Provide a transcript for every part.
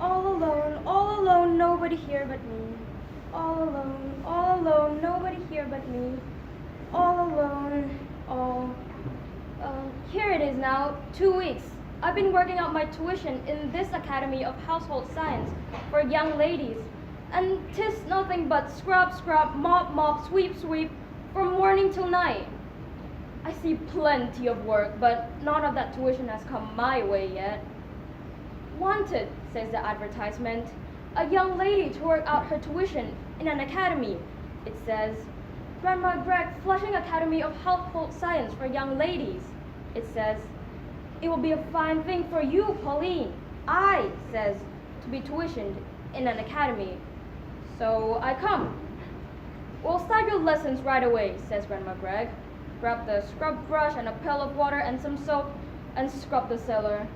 All alone, nobody here but me. All alone, nobody here but me. All alone, here it is now, 2 weeks. I've been working out my tuition in this Academy of Household Science for young ladies. And 'tis nothing but scrub, mop, sweep, from morning till night. I see plenty of work, but none of that tuition has come my way yet. Wanted, says the advertisement, a young lady to work out her tuition in an academy. It says, Grandma Greg Flushing Academy of Household Science for young ladies. It says, it will be a fine thing for you, Pauline. I, says, to be tuitioned in an academy. So I come. We'll start your lessons right away, says Grandma Greg. Grab the scrub brush and a pail of water and some soap and scrub the cellar.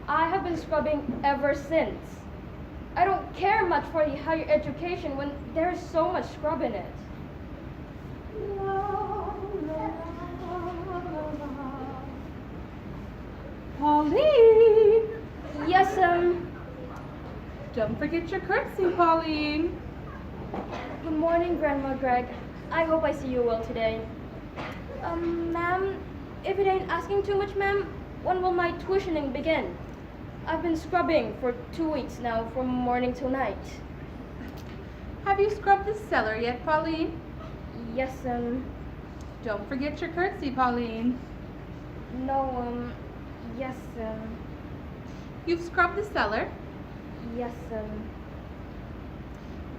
I have been scrubbing ever since. I don't care much for the higher education when there's so much scrub in it. Pauline! Yes, Don't forget your curtsy, Pauline. Good morning, Grandma Greg. I hope I see you well today. Ma'am, if it ain't asking too much, ma'am, when will my tuitioning begin? I've been scrubbing for 2 weeks now, from morning till night. Have you scrubbed the cellar yet, Pauline? Yes, Don't forget your curtsy, Pauline. No, yes, You've scrubbed the cellar? yes,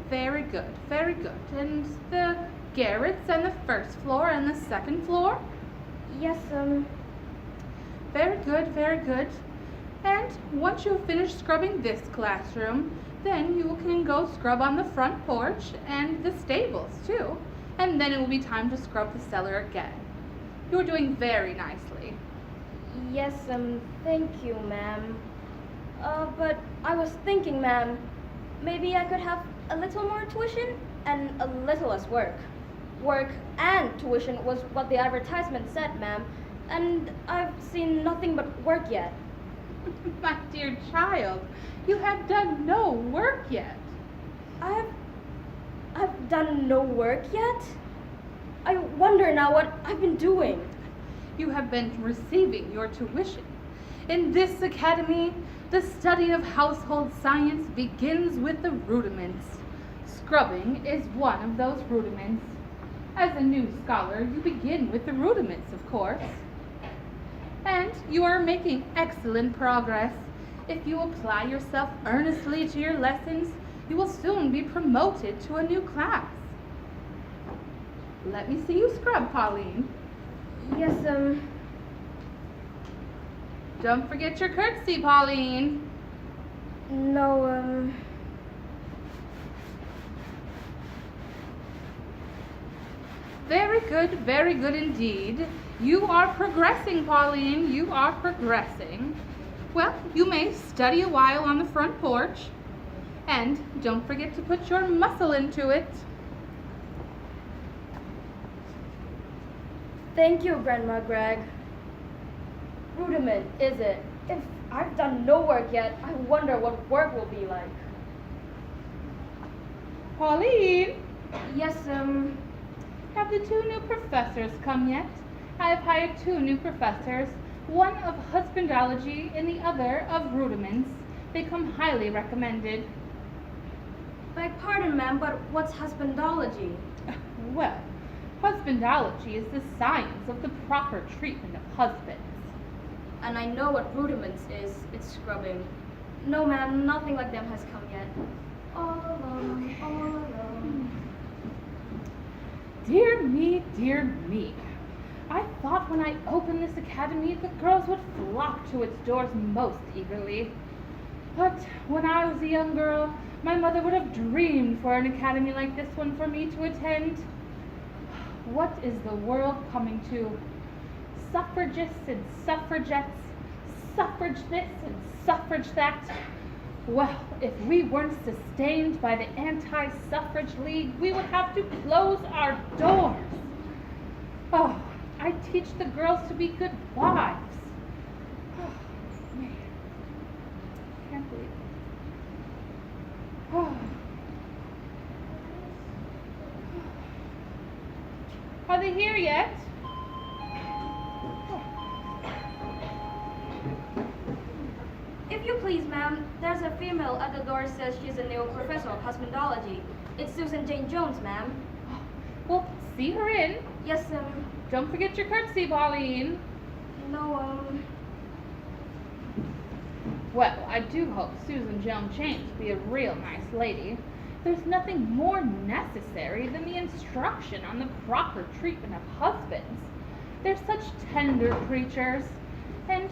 Very good, very good. And the garrets and the first floor and the second floor? yes, Very good, very good. And once you've finished scrubbing this classroom, then you can go scrub on the front porch and the stables too. And then it will be time to scrub the cellar again. You're doing very nicely. yes, thank you, ma'am. But I was thinking, ma'am, maybe I could have a little more tuition and a little less work. Work and tuition was what the advertisement said, ma'am, and I've seen nothing but work yet. My dear child, you have done no work yet. I've done no work yet? I wonder now what I've been doing. You have been receiving your tuition. In this academy, the study of household science begins with the rudiments. Scrubbing is one of those rudiments. As a new scholar, you begin with the rudiments, of course. And you are making excellent progress. If you apply yourself earnestly to your lessons, you will soon be promoted to a new class. Let me see you scrub, Pauline. Yes, Don't forget your curtsy, Pauline. no, Very good indeed. You are progressing, Pauline. You are progressing. Well, you may study a while on the front porch. And don't forget to put your muscle into it. Thank you, Grandma Greg. Rudiment, is it? If I've done no work yet, I wonder what work will be like. Pauline, Yes, have the 2 new professors come yet? I have hired 2 new professors, one of husbandology and the other of rudiments. They come highly recommended. beg pardon, ma'am, but what's husbandology? Well, husbandology is the science of the proper treatment of husbands. And I know what rudiments is. It's scrubbing. No, ma'am, nothing like them has come yet. All alone, all alone. Dear me, dear me. I thought when I opened this academy, the girls would flock to its doors most eagerly. But when I was a young girl, my mother would have dreamed for an academy like this one for me to attend. What is the world coming to? Suffragists and suffragettes, suffrage this and suffrage that. Well, if we weren't sustained by the Anti-Suffrage League, we would have to close our doors. Oh, I teach the girls to be good wives. Oh, man. Can't believe it. Oh. Are they here yet? If you please, ma'am, there's a female at the door says she's a new professor of husbandology. It's Susan Jane Jones, ma'am. Well, see her in. Yes, Don't forget your curtsy, Pauline. no, Well, I do hope Susan Jones James will be a real nice lady. There's nothing more necessary than the instruction on the proper treatment of husbands. They're such tender creatures, and,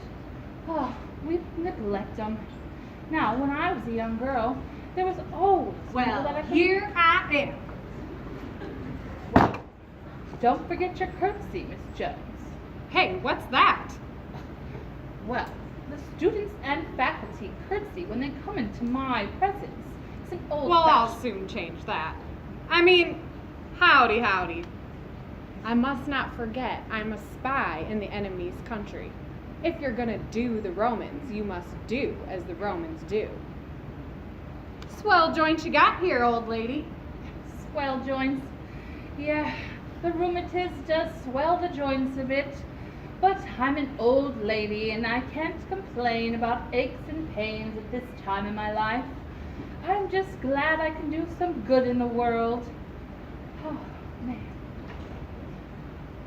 we neglect them. Now, when I was a young girl, there was always people that I could... Here I am. Well, don't forget your curtsy, Miss Jones. Hey, what's that? Well, the students and faculty curtsy when they come into my presence. It's an old Well, I'll fashioned... soon change that. I mean, howdy, howdy. I must not forget I'm a spy in the enemy's country. If you're gonna do the Romans, you must do as the Romans do. Swell joint you got here, old lady. Swell joints. Yeah, the rheumatiz does swell the joints a bit. But I'm an old lady and I can't complain about aches and pains at this time in my life. I'm just glad I can do some good in the world. Oh, man.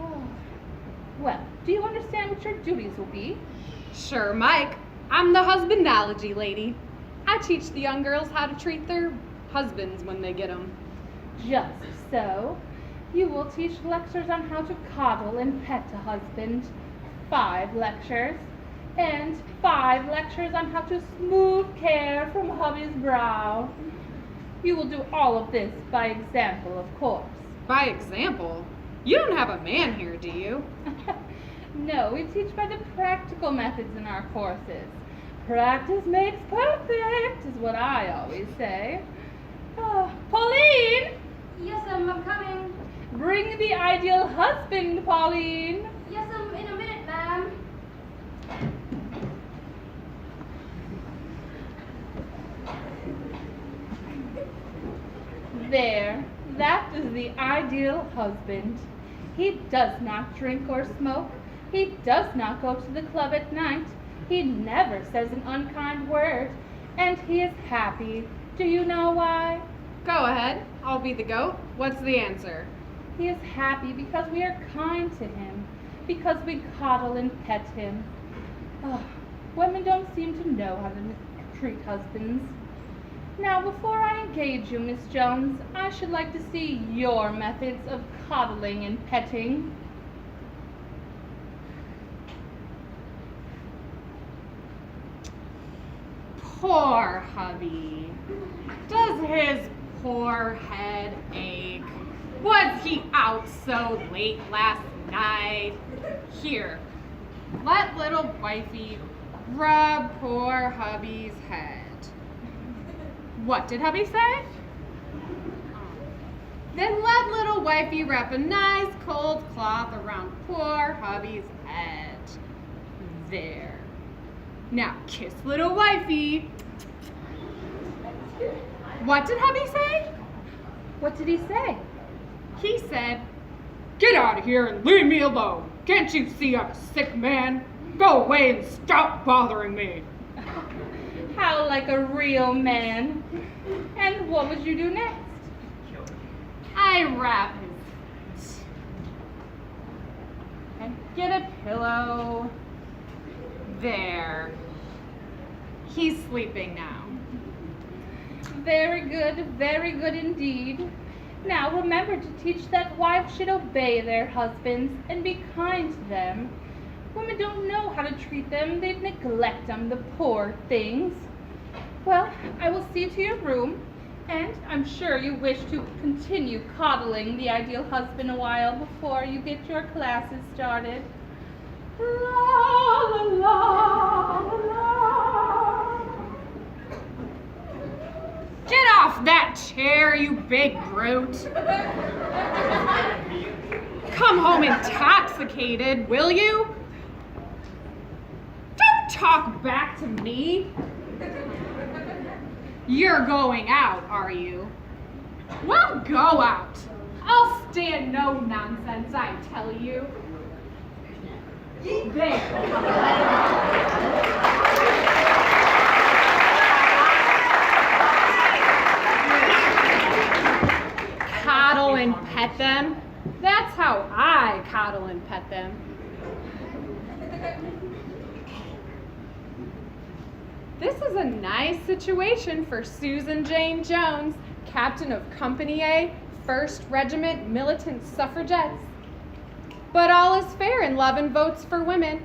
Oh. Well, do you understand what your duties will be? Sure, Mike. I'm the husbandology lady. I teach the young girls how to treat their husbands when they get them. Just so. You will teach lectures on how to coddle and pet a husband. 5 lectures. And 5 lectures on how to smooth care from hubby's brow. You will do all of this by example, of course. By example? You don't have a man here, do you? No, we teach by the practical methods in our courses. Practice makes perfect, is what I always say. Pauline! yes, I'm coming. Bring the ideal husband, Pauline. Yes, in a minute, ma'am. There, that is the ideal husband. He does not drink or smoke. He does not go to the club at night. He never says an unkind word. And he is happy. Do you know why? Go ahead. I'll be the goat. What's the answer? He is happy because we are kind to him, because we coddle and pet him. Oh, women don't seem to know how to treat husbands. Now, before I engage you, Miss Jones, I should like to see your methods of coddling and petting. Poor hubby. Does his poor head ache? Was he out so late last night? Here, let little wifey rub poor hubby's head. What did hubby say? Then let little wifey wrap a nice cold cloth around poor hubby's head. There. Now kiss little wifey. What did hubby say? What did he say? He said, "Get out of here and leave me alone. Can't you see I'm a sick man? Go away and stop bothering me." How like a real man. And what would you do next? I wrap his feet and get a pillow. There. He's sleeping now. Very good indeed. Now remember to teach that wives should obey their husbands and be kind to them. Women don't know how to treat them. They neglect them, the poor things. Well, I will see to your room, and I'm sure you wish to continue coddling the ideal husband a while before you get your classes started. La la la la. Get off that chair, you big brute. Come home intoxicated, will you? Don't talk back to me. You're going out, are you? Well, go out. I'll stand no nonsense, I tell you. There. Coddle and pet them. That's how I coddle and pet them. This is a nice situation for Susan Jane Jones, captain of Company A, 1st Regiment Militant Suffragettes. But all is fair in love and votes for women.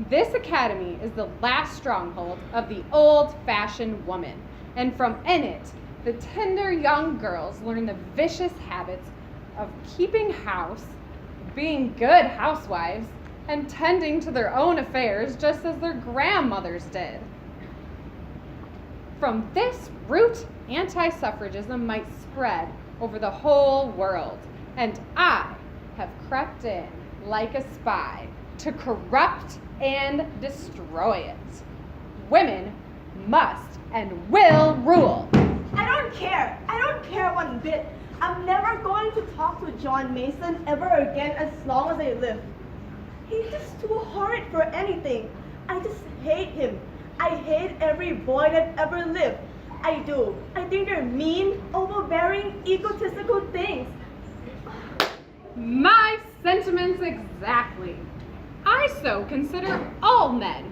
This academy is the last stronghold of the old-fashioned woman, and from in it, the tender young girls learn the vicious habits of keeping house, being good housewives, and tending to their own affairs just as their grandmothers did. From this root, anti-suffragism might spread over the whole world, and I have crept in like a spy to corrupt and destroy it. Women must and will rule. I don't care. I don't care one bit. I'm never going to talk to John Mason ever again as long as I live. He's just too horrid for anything. I just hate him. I hate every boy that ever lived. I do. I think they're mean, overbearing, egotistical things. My sentiments exactly. I so consider all men.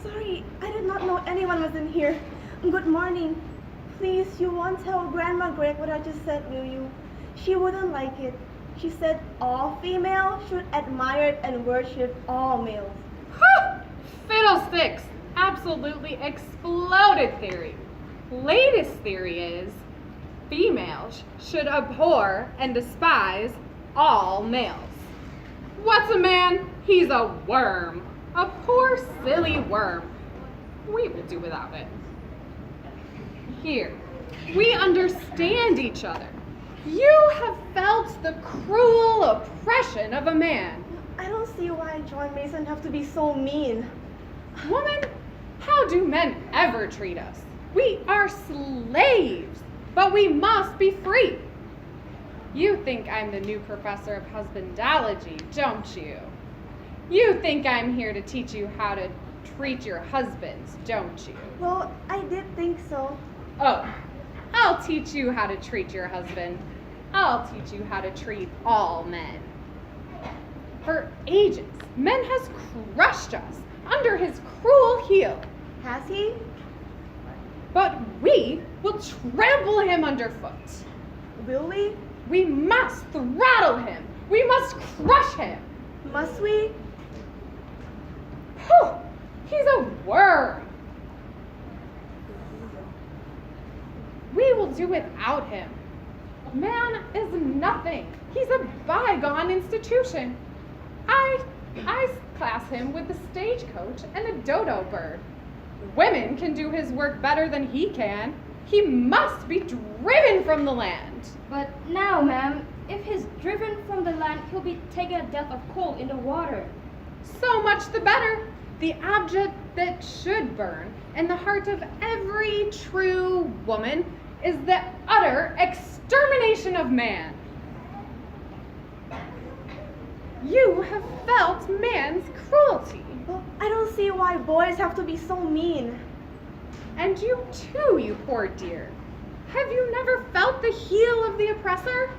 Sorry, I did not know anyone was in here. Good morning. Please, you won't tell Grandma Greg what I just said, will you? She wouldn't like it. She said all females should admire and worship all males. Fiddlesticks! Absolutely exploded theory. Latest theory is females should abhor and despise all males. What's a man? He's a worm. A poor silly worm. We will do without it. Here, we understand each other. You have felt the cruel oppression of a man. I don't see why John Mason have to be so mean. Woman, how do men ever treat us? We are slaves, but we must be free. You think I'm the new professor of husbandology, don't you? You think I'm here to teach you how to treat your husbands, don't you? Well, I did think so. Oh, I'll teach you how to treat your husband. I'll teach you how to treat all men. For ages, men has crushed us under his cruel heel. Has he? But we will trample him underfoot. Will we? We must throttle him. We must crush him. Must we? Whew, he's a worm. We will do without him. Man is nothing. He's a bygone institution. I class him with the stagecoach and the dodo bird. Women can do his work better than he can. He must be driven from the land. But now, ma'am, if he's driven from the land, he'll be taking a death of cold in the water. So much the better. The object that should burn in the heart of every true woman is the utter extermination of man. You have felt man's cruelty. Well, I don't see why boys have to be so mean. And you too, you poor dear. Have you never felt the heel of the oppressor?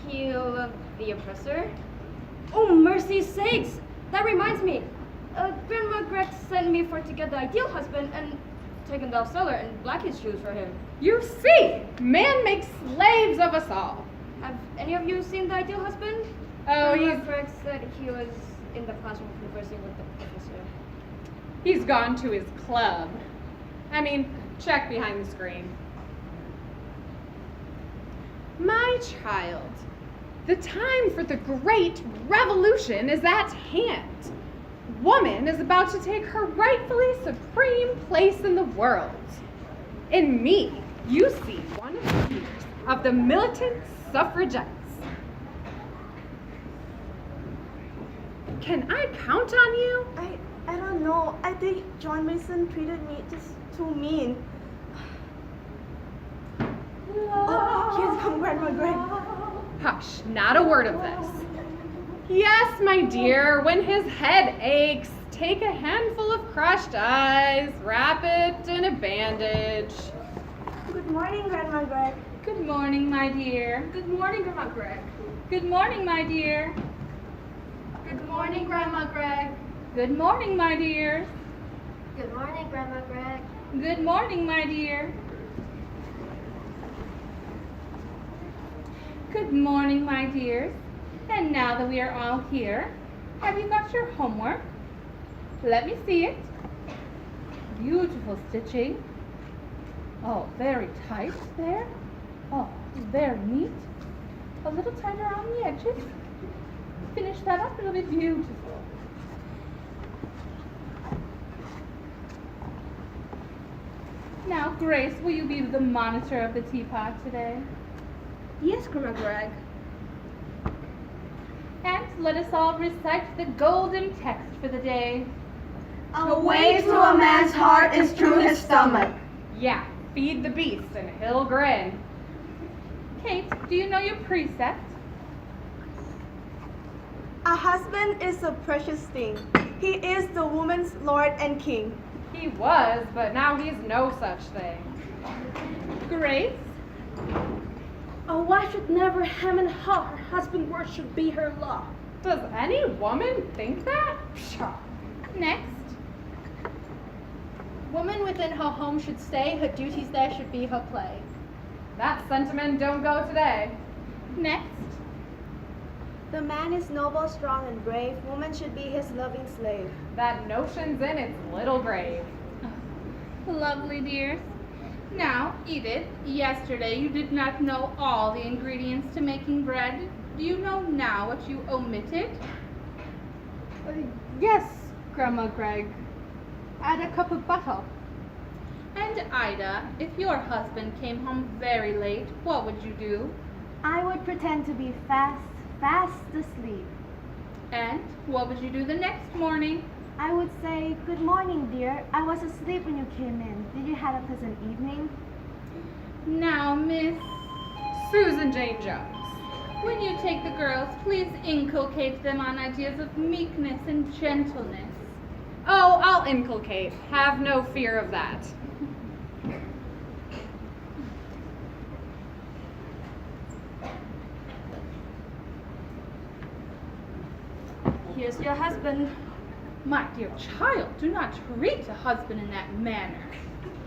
Heel of the oppressor? Oh, mercy's sakes! That reminds me. Grandma Greg sent me for to get the ideal husband and take him down cellar and black his shoes for him. You see, man makes slaves of us all. Have any of you seen the ideal husband? Oh, Grandma Greg said he was in the classroom conversing with the professor. he's gone to his club. I mean, check behind the screen. My child, the time for the great revolution is at hand. Woman is about to take her rightfully supreme place in the world. In me, you see one of the leaders of the militant suffragettes. Can I count on you? I don't know. I think John Mason treated me just too mean. Oh, here's come Grandma Greg. Hush, not a word of this. Yes, my dear, when his head aches, take a handful of crushed ice, wrap it in a bandage. Good morning, Grandma Greg. Good morning, my dear. Good morning, Grandma Greg. Good morning, my dear. Good morning, Grandma Greg. Good morning, my dear. Good morning, Grandma Greg. Good morning, my dear. Good morning, my dears. And now that we are all here, have you got your homework? Let me see it. Beautiful stitching. Oh, very tight there. Oh, very neat. A little tighter on the edges. Finish that up, it'll be beautiful. Now, Grace, will you be the monitor of the teapot today? Yes, Grandma Greg. And let us all recite the golden text for the day. A way to a man's heart is through his stomach. Yeah, feed the beast and he'll grin. Kate, do you know your precept? A husband is a precious thing. He is the woman's lord and king. He was, but now he's no such thing. Grace? A wife should never hem and haw. Her husband's word should be her law. Does any woman think that? Pshaw. Next. Woman within her home should stay. Her duties there should be her play. That sentiment don't go today. Next. The man is noble, strong, and brave. Woman should be his loving slave. That notion's in its little grave. Lovely, dear. Now, Edith, yesterday you did not know all the ingredients to making bread. Do you know now what you omitted? Yes, Grandma Greg. Add a cup of butter. And Ida, if your husband came home very late, what would you do? I would pretend to be fast asleep. And what would you do the next morning? I would say, "Good morning, dear. I was asleep when you came in. Did you have a pleasant evening?" Now, Miss, Susan Jane Jones. when you take the girls, please inculcate them on ideas of meekness and gentleness. Oh, I'll inculcate. Have no fear of that. Here's your husband. My dear child, do not treat a husband in that manner.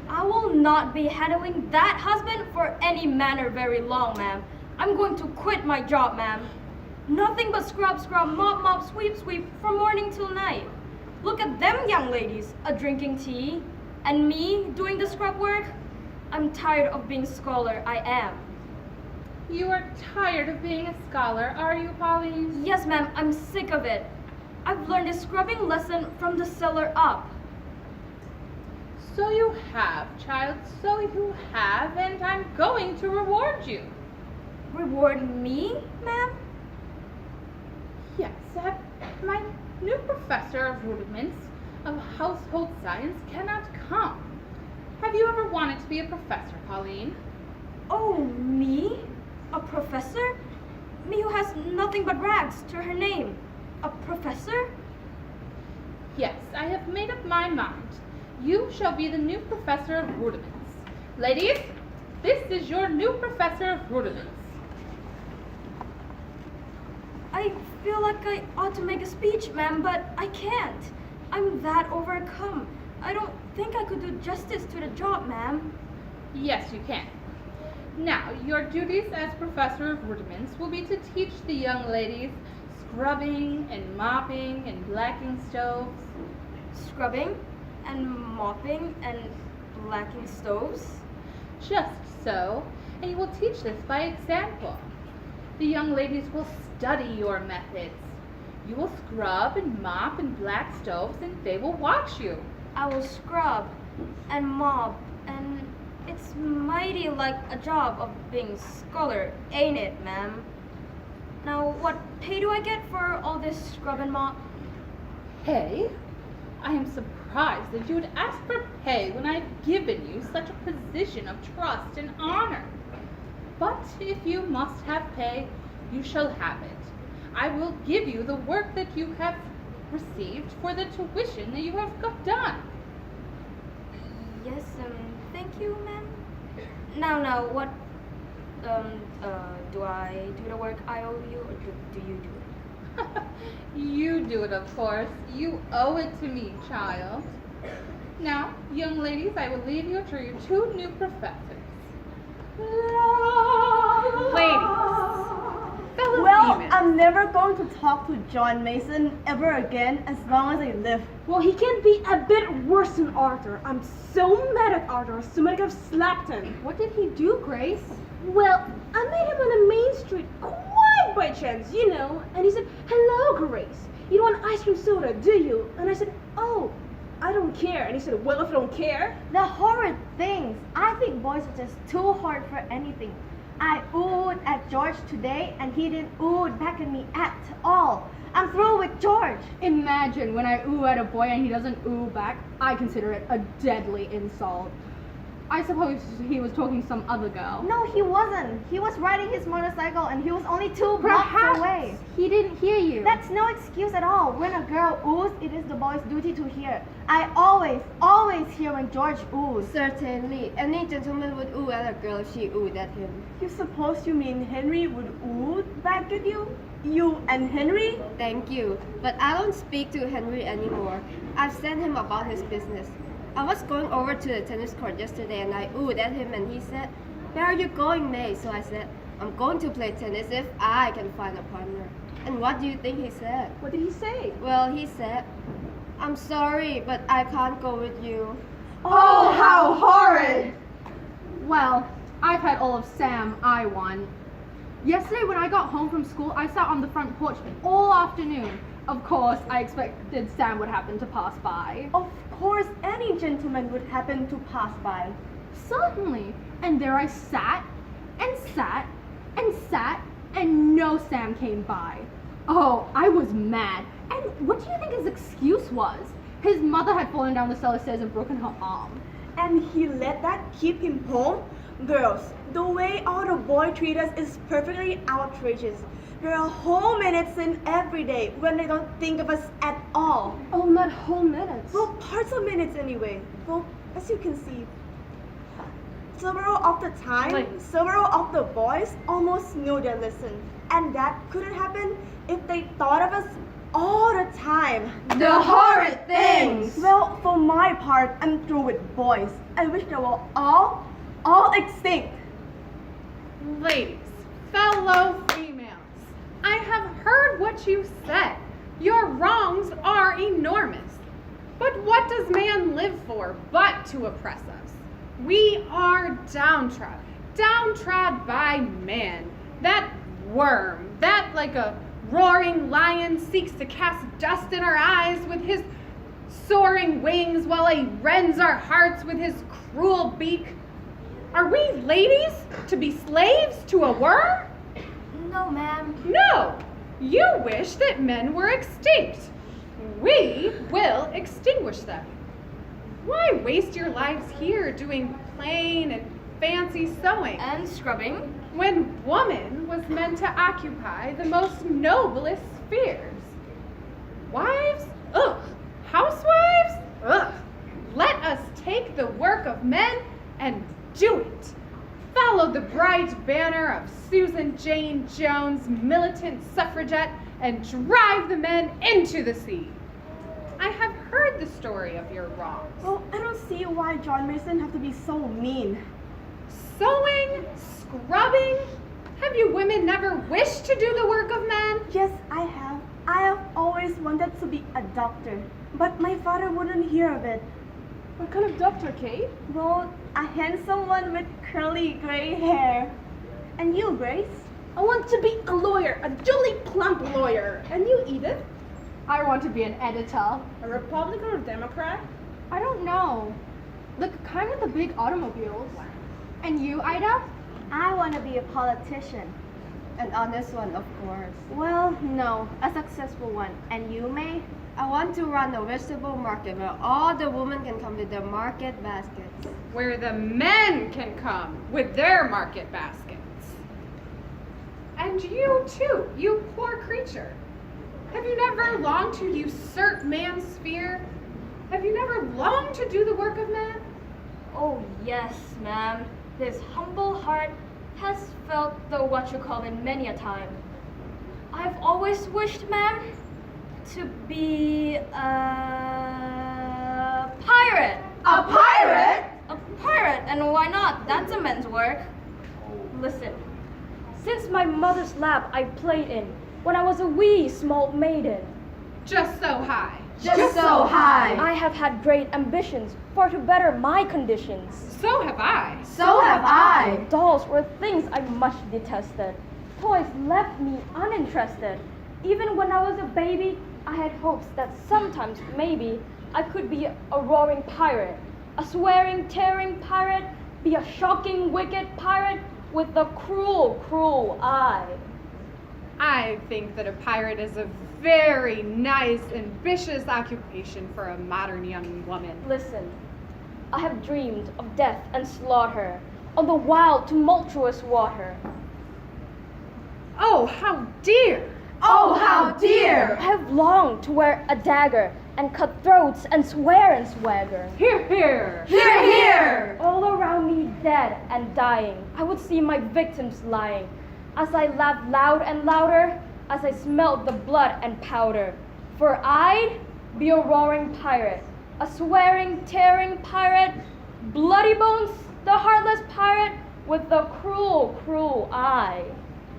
I will not be handling that husband for any manner very long, ma'am. I'm going to quit my job, ma'am. Nothing but scrub, scrub, mop, mop, sweep, sweep from morning till night. Look at them young ladies, drinking tea. And me doing the scrub work? I'm tired of being scholar, I am. You are tired of being a scholar, are you, Pauline? Yes, ma'am, I'm sick of it. I've learned a scrubbing lesson from the cellar up. So you have, child, so you have, and I'm going to reward you. Reward me, ma'am? Yes, my new professor of rudiments of household science cannot come. Have you ever wanted to be a professor, Pauline? Oh, me? A professor? Me who has nothing but rags to her name. A professor? Yes, I have made up my mind. You shall be the new professor of rudiments. Ladies, this is your new professor of rudiments. I feel like I ought to make a speech, ma'am, but I can't. I'm that overcome. I don't think I could do justice to the job, ma'am. Yes, you can. Now, your duties as Professor of Rudiments will be to teach the young ladies scrubbing and mopping and blacking stoves. Scrubbing and mopping and blacking stoves. Just so, and you will teach this by example. The young ladies will study your methods. You will scrub and mop and black stoves, and they will watch you. I will scrub and mop, and it's mighty like a job of being scholar, ain't it, ma'am? Now, what pay do I get for all this scrub and mop? Pay? I am surprised that you would ask for pay when I have given you such a position of trust and honor. But if you must have pay, you shall have it. I will give you the work that you have received for the tuition that you have got done. Yes, thank you, ma'am. Now, what, do I do the work I owe you, or do you do it? You do it, of course. You owe it to me, child. Now, young ladies, I will leave you to your two new professors. Ladies, fellow Well, females. I'm never going to talk to John Mason ever again as long as I live. Well, he can be a bit worse than Arthur. I'm so mad at Arthur. So many have slapped him. What did he do, Grace? Well, I met him on the main street quite by chance, you know. And he said, "Hello, Grace. You don't want ice cream soda, do you?" And I said, "Oh, I don't care." And he said, "Well, if you don't care." The horrid things. I think boys are just too hard for anything. I oohed at George today and he didn't ooh back at me at all. I'm through with George. Imagine when I ooh at a boy and he doesn't ooh back. I consider it a deadly insult. I suppose he was talking to some other girl. No, he wasn't. He was riding his motorcycle and he was only 2 blocks away. He didn't hear you. That's no excuse at all. When a girl oohs, it is the boy's duty to hear. I always hear when George oohs. Certainly. Any gentleman would ooh at a girl if she oohed at him. You suppose you mean Henry would ooh back at you? You and Henry? Thank you. But I don't speak to Henry anymore. I've sent him about his business. I was going over to the tennis court yesterday and I oohed at him and he said, "Where are you going, May?" So I said, "I'm going to play tennis if I can find a partner." And what do you think he said? What did he say? Well, he said, "I'm sorry, but I can't go with you." Oh, how horrid! Well, I've had all of Sam I want. Yesterday when I got home from school, I sat on the front porch all afternoon. Of course, I expected Sam would happen to pass by. Of course, any gentleman would happen to pass by. Certainly. And there I sat, and sat, and sat, and no Sam came by. Oh, I was mad. And what do you think his excuse was? His mother had fallen down the cellar stairs and broken her arm. And he let that keep him home? Girls, the way all the boy treat us is perfectly outrageous. There are whole minutes in every day when they don't think of us at all. Oh, not whole minutes. Well, parts of minutes anyway. Well, as you can see, several of the boys almost knew their lesson. And that couldn't happen if they thought of us all the time. The horrid things! Well, for my part, I'm through with boys. I wish they were all extinct. Ladies, fellow females, I have heard what you said. Your wrongs are enormous. But what does man live for but to oppress us? We are downtrodden by man. That worm, that like a roaring lion seeks to cast dust in our eyes with his soaring wings while he rends our hearts with his cruel beak. Are we ladies to be slaves to a worm? No, ma'am. No! You wish that men were extinct. We will extinguish them. Why waste your lives here doing plain and fancy sewing And scrubbing. when woman was meant to occupy the most noblest spheres? Wives? Ugh. Housewives? Ugh. Let us take the work of men and do it. Follow the bright banner of Susan Jane Jones, militant suffragette, and drive the men into the sea. I have heard heard the story of your wrongs. Well, I don't see why John Mason have to be so mean. Sewing, scrubbing. Have you women never wished to do the work of men? Yes, I have. I have always wanted to be a doctor, but my father wouldn't hear of it. What kind of doctor, Kate? Well, a handsome one with curly gray hair. And you, Grace? I want to be a lawyer, a jolly plump lawyer. And you, Edith? I want to be an editor. A Republican or Democrat? I don't know. The kind with the big automobiles. And you, Ida? I want to be a politician. An honest one, of course. Well, no, a successful one. And you, May? I want to run a vegetable market where all the women can come with their market baskets. Where the men can come with their market baskets. And you too, you poor creature. Have you never longed to usurp man's sphere? Have you never longed to do the work of man? Oh yes, ma'am. This humble heart has felt the what you call it many a time. I've always wished, ma'am, to be a pirate. A pirate? A pirate, and why not? That's a man's work. Listen, since my mother's lap I played in when I was a wee small maiden, Just so high. Just so high. I have had great ambitions for to better my conditions. So have I. So have I. Dolls were things I much detested. Toys left me uninterested. Even when I was a baby, I had hopes that sometimes, maybe, I could be a roaring pirate, a swearing, tearing pirate, be a shocking, wicked pirate with a cruel, cruel eye. I think that a pirate is a very nice, ambitious occupation for a modern young woman. Listen, I have dreamed of death and slaughter on the wild, tumultuous water. Oh, how dear! Oh, how dear! I have longed to wear a dagger and cut throats and swear and swagger. Hear, hear! Hear, hear! All around me dead and dying, I would see my victims lying. As I laughed loud and louder, as I smelled the blood and powder. For I'd be a roaring pirate, a swearing, tearing pirate, bloody bones, the heartless pirate with the cruel, cruel eye.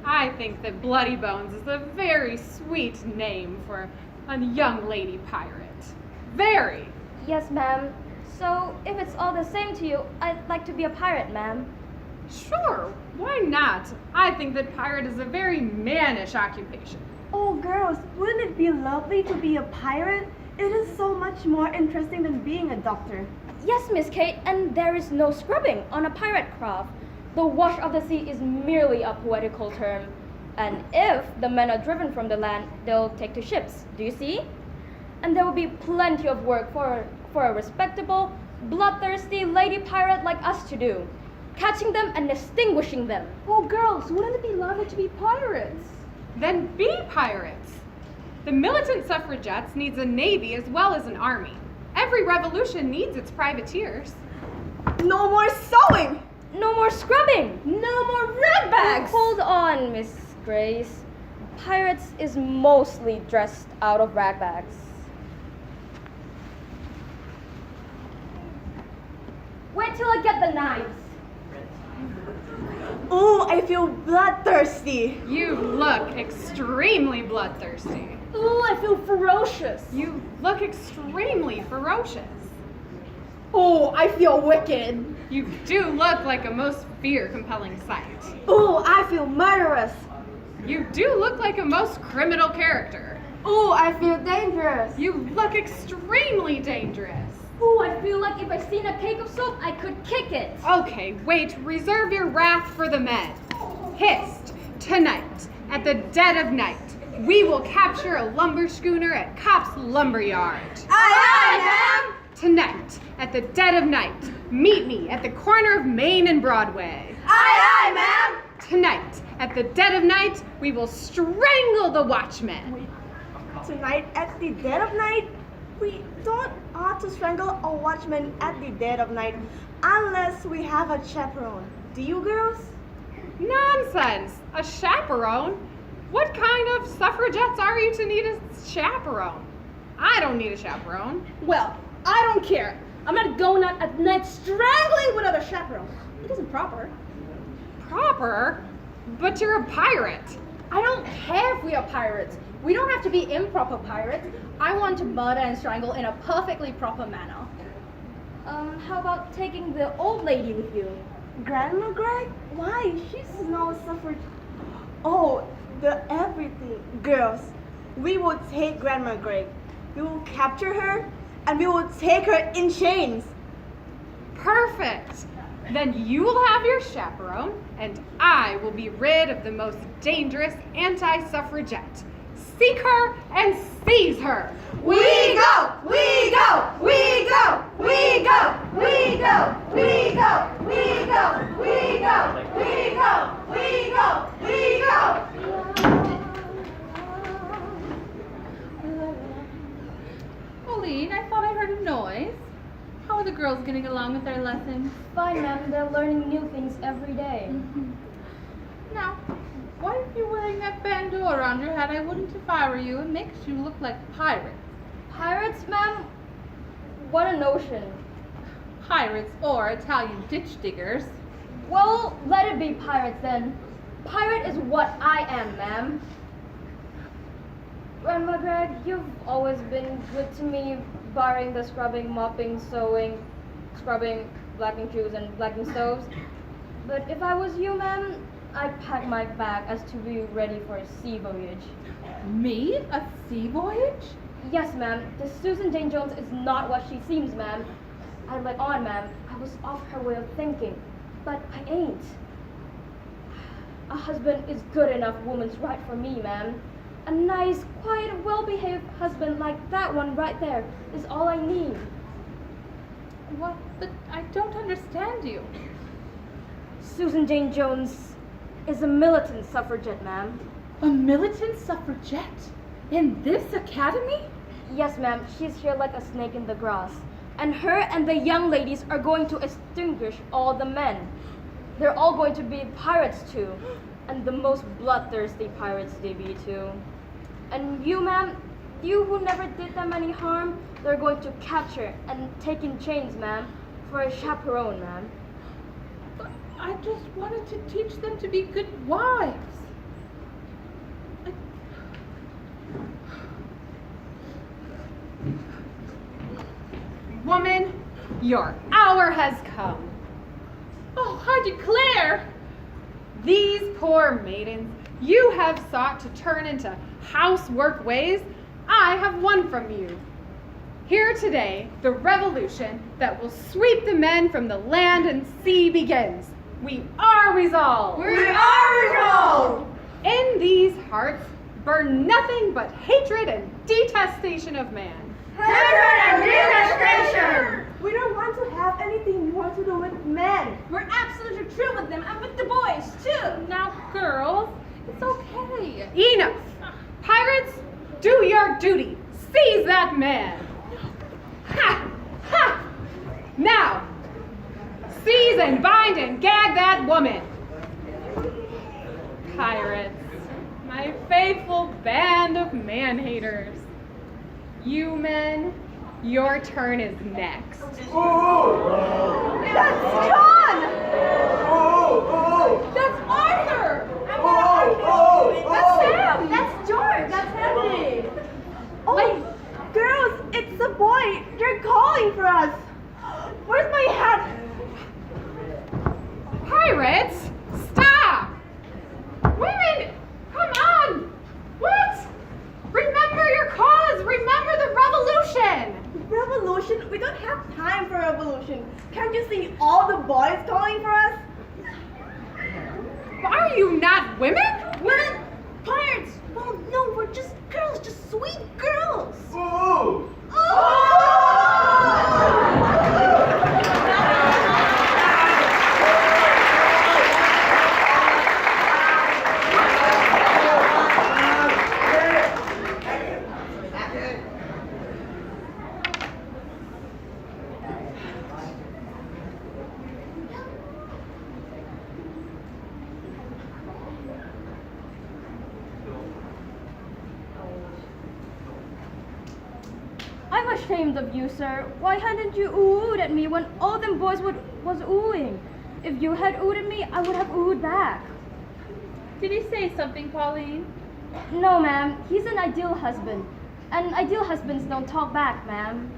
I think that Bloody Bones is a very sweet name for a young lady pirate. Very. Yes, ma'am. So, if it's all the same to you, I'd like to be a pirate, ma'am. Sure, why not? I think that pirate is a very mannish occupation. Oh, girls, wouldn't it be lovely to be a pirate? It is so much more interesting than being a doctor. Yes, Miss Kate, and there is no scrubbing on a pirate craft. The wash of the sea is merely a poetical term. And if the men are driven from the land, they'll take to ships. Do you see? And there will be plenty of work for a respectable, bloodthirsty lady pirate like us to do. Catching them and distinguishing them. Oh, girls, wouldn't it be lovely to be pirates? Then be pirates. The militant suffragettes needs a navy as well as an army. Every revolution needs its privateers. No more sewing! No more scrubbing! No more ragbags! Hold on, Miss Grace. Pirates is mostly dressed out of ragbags. Wait till I get the knives. Oh, I feel bloodthirsty. You look extremely bloodthirsty. Ooh, I feel ferocious. You look extremely ferocious. Oh, I feel wicked. You do look like a most fear-compelling sight. Ooh, I feel murderous. You do look like a most criminal character. Ooh, I feel dangerous. You look extremely dangerous. Ooh, I feel like if I seen a cake of soap, I could kick it. Okay, wait, reserve your wrath for the men. Hist, tonight, at the dead of night, we will capture a lumber schooner at Copp's Lumber Yard. Aye, ma'am! Tonight, at the dead of night, meet me at the corner of Main and Broadway. Aye, ma'am! Tonight, at the dead of night, we will strangle the watchmen. Tonight at the dead of night? We don't ought to strangle a watchman at the dead of night unless we have a chaperone. Do you girls? Nonsense! A chaperone? What kind of suffragettes are you to need a chaperone? I don't need a chaperone. Well, I don't care. I'm not going out at night strangling with other chaperones. It isn't proper. Proper? But you're a pirate. I don't care if we are pirates. We don't have to be improper pirates. I want to murder and strangle in a perfectly proper manner. How about taking the old lady with you? Grandma Greg? Why? She's no suffrage. Oh, the everything. Girls, we will take Grandma Greg. We will capture her and we will take her in chains. Perfect. Then you will have your chaperone, and I will be rid of the most dangerous anti-suffragette. Seek her and seize her. We go! We go! We go! We go! We go! We go! We go! We go! We go! We go! We go! Pauline, I thought I heard a noise. How are the girls getting along with their lessons? Fine, ma'am. They're learning new things every day. Now, why are you wearing that bandeau around your head? I wouldn't if I were you. It makes you look like pirates. Pirates, ma'am? What a notion. Pirates or Italian ditch diggers. Well, let it be pirates then. Pirate is what I am, ma'am. Grandma Greg, you've always been good to me, barring the scrubbing, mopping, sewing, scrubbing, blacking shoes, and blacking stoves. But if I was you, ma'am, I'd pack my bag as to be ready for a sea voyage. Me? A sea voyage? Yes, ma'am. This Susan Jane Jones is not what she seems, ma'am. I let on, ma'am. I was off her way of thinking. But I ain't. A husband is good enough woman's right for me, ma'am. A nice, quiet, well-behaved husband like that one right there is all I need. What? But I don't understand you. Susan Jane Jones is a militant suffragette, ma'am. A militant suffragette? In this academy? Yes, ma'am. She's here like a snake in the grass. And her and the young ladies are going to extinguish all the men. They're all going to be pirates too. And the most bloodthirsty pirates they be too. And you, ma'am, you who never did them any harm, they're going to capture and take in chains, ma'am, for a chaperone, ma'am. But I just wanted to teach them to be good wives. Woman, your hour has come. Oh, I declare! These poor maidens you have sought to turn into housework ways, I have won from you. Here today, the revolution that will sweep the men from the land and sea begins. We are resolved. We are resolved! In these hearts burn nothing but hatred and detestation of man. Hatred and detestation! We don't want to have anything more to do with men. We're absolutely true with them and with the boys, too. Now, girls, it's okay. Enough! Pirates, do your duty. Seize that man. Ha! Ha! Now, seize and bind and gag that woman. Pirates, my faithful band of man-haters. You men, your turn is next. That's John! That's Arthur! That's Sam! That's George! That's Henry! Oh, girls, it's the boy. They're calling for us. Where's my hat? Pirates, stop! Women, come on! What? Remember your cause! Remember the revolution! Revolution? We don't have time for revolution. Can't you see all the boys calling for us? Are you not women? We're not pirates! Well, no, we're just girls, just sweet girls! ashamed of you, sir. Why hadn't you oohed at me when all them boys was oohing? If you had oohed at me, I would have oohed back. Did he say something, Pauline? No, ma'am. He's an ideal husband. And ideal husbands don't talk back, ma'am.